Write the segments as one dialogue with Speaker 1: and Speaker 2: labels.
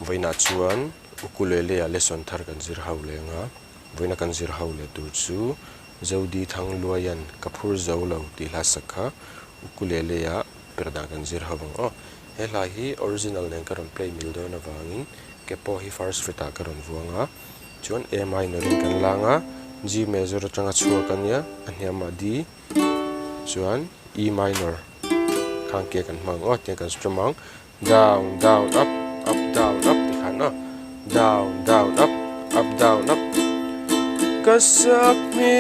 Speaker 1: voina chuan ukulele a lesson thar kan zir ho le nga voina kan zir ho le tu chu ZODI Thangluaia ka phur zo lo ti la sakha ukulele a Perhdan kan zir ho bang he la hi original nen karon play mil do na wangin ke po hi first frita karon vuanga chuan A minor kan langa G major atanga chua kan ya anyama D chuan E minor khang ke kan mang te kan strumang down down up up down up ti khan down down up up down up kasak mi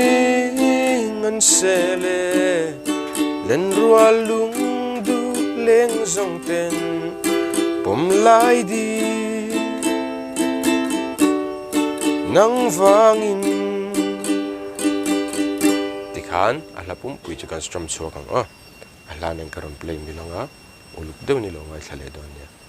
Speaker 1: ngan sele len rual lung du leng zong ten pom lai di nang wangin ti khan alapum pui chu kan strum chua kang ala nen karon play mi longa uluk deu ni longa thlale don ya